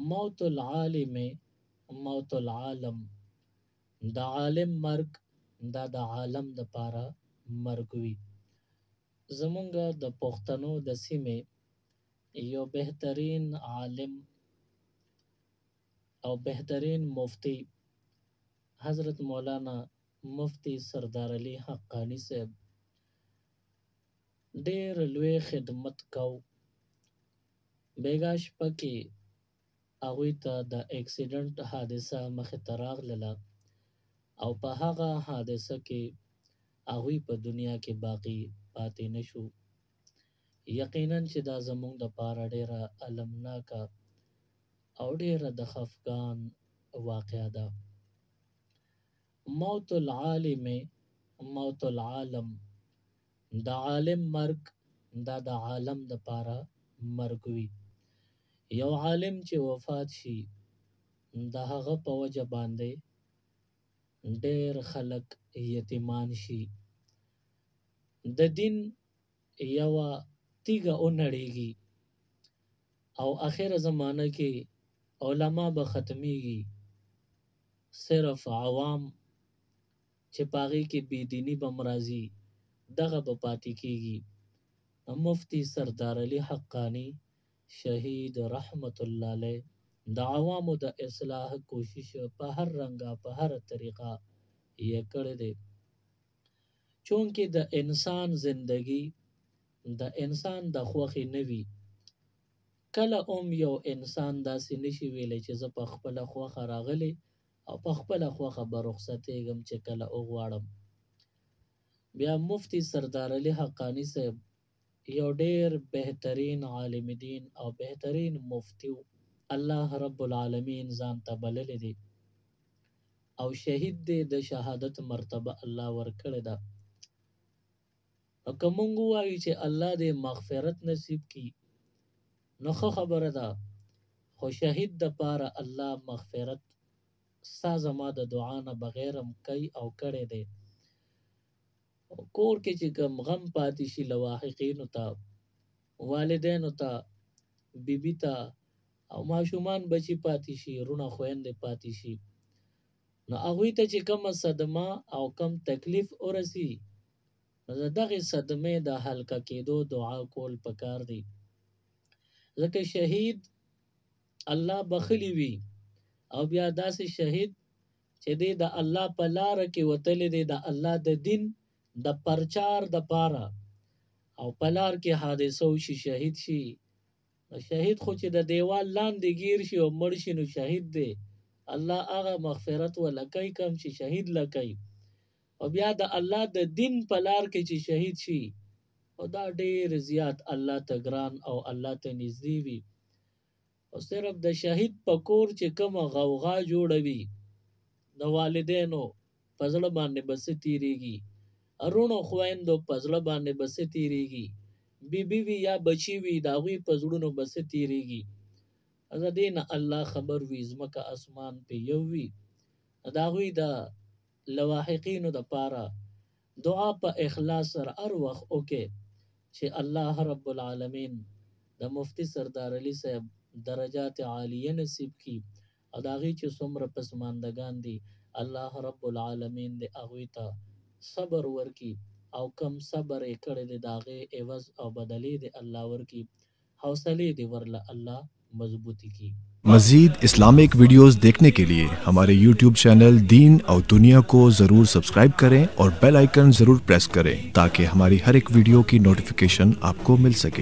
मौतुल आलिम मौतुल आलम د عالم مرګ دا د عالم د پاره مرګ وي. زمونږه د پښتنو د سیمې یو بهترین عالم او بهترین مفتی حضرت مولانا مفتی سردار علي حقانی صاحب ډېر لوی خدمت کو. بیګا شپه کې هغوی ته د اکسیډنټ حادثه مخې ته راغله او په هغه حادثه کې هغوی په دنیا کې باقی پاتې نشو. یقینا چې دا زمونږ د پاره ډېره المناکه او ډېره د خفګان واقعه ده. موت العالم موت العالم د عالم مرګ دا د عالم د پاره مرګ وي. یو عالم چې وفات شي د هغه په وجه باندې ډېر خلک یتیمان شي. د دین یوه تیږه ونړېږي او آخر زمانه کې علما به ختمیږي، صرف عوام چې پاغي کې بېدینی به مرازي دغه به پاتې کېږي. مفتی سردار علي حقانی شهید رحمت الله علیه د عوامو د اصلاح کوشش په هر رنګه په هر طریقه یې کړی دی. چونکې د انسان زندگی د انسان د خوښې نه وي. کله یو انسان داسې نشي ویلی چې زه په خپله خوښه راغلی او په خپله خوښه به رخصتېږم چې کله وغواړم. بیا مفتی سردار علي حقانی صاحب یو ډېر بهترین عالم دین او بهترین مفتی و. الله رب العالمین ځان ته بللی دی او شهید دی، د شهادت مرتبه الله ورکړې ده. نو که مونږ ووایو چې الله دې مغفرت نصیب کړي نو ښه خبره ده، خو شهید دپاره الله مغفرت ستا زما د دعا نه بغیر هم کوي او کړی دی. کور کې چې کوم غم پاتې شي لواحقینو ته، والدینو ته، بیبي ته او ماشومان بچي پاتې شي، رونه خویندې پاتې شي، نو هغوی ته چې کومه صدمه او کم تکلیف ورسي نو د دغې صدمې د حلقه کېدو دعا کول پکار دی. ځکه شهید الله بخلی وي او بیا داسې شهید چې دی د الله په لاره کې وتلی دی د الله د دین د پرچار د پاره او په لار کې حادثه وشي شهید شي. شهید خو چې د دیوال لاندې گیر شي او مړ شي نو شهید دی. الله هغه مغفرت ولکوي کم چې شهید لکوي. او بیا د الله د دین په لار کې چې شهید شي او دا ډېر زیات الله ته ګران او الله ته نږدې وي. او صرف د شهید په کور چې کومه غوغا جوړوي د والدینو په زړه باندې به څه تېرېږي، رونو خویندو په زړه باندې به څه تېرېږي، بیبي وي یا بچي وي د هغوی په زړونو به څه تېرېږي. د دې نه الله خبر وي، ځمکه اسمان پې یو وي. د هغوی د لواحقینو دپاره دعا په اخلاص سره هر وخت وکړئ چې الله رب العالمین د مفتی سردار علي صاحب درجات عالیه نصیب کړي او د هغوی چې څومره پسماندګان دي الله رب العالمین د هغوی ته صبر ورکړي او کم صبر یې کړی دی د هغې عوض او بدلې دی الله ورکړي، حوصلې دی ورله الله مضبوطی کی. मजीद इस्लामिक वीडियोस देखने के लिए हमारे YouTube चैनल दीन और दुनिया को ज़रूर सब्सक्राइब करें और बेल आइकन ज़रूर प्रेस करें ताकि हमारी हर एक वीडियो की नोटिफिकेशन आपको मिल सके।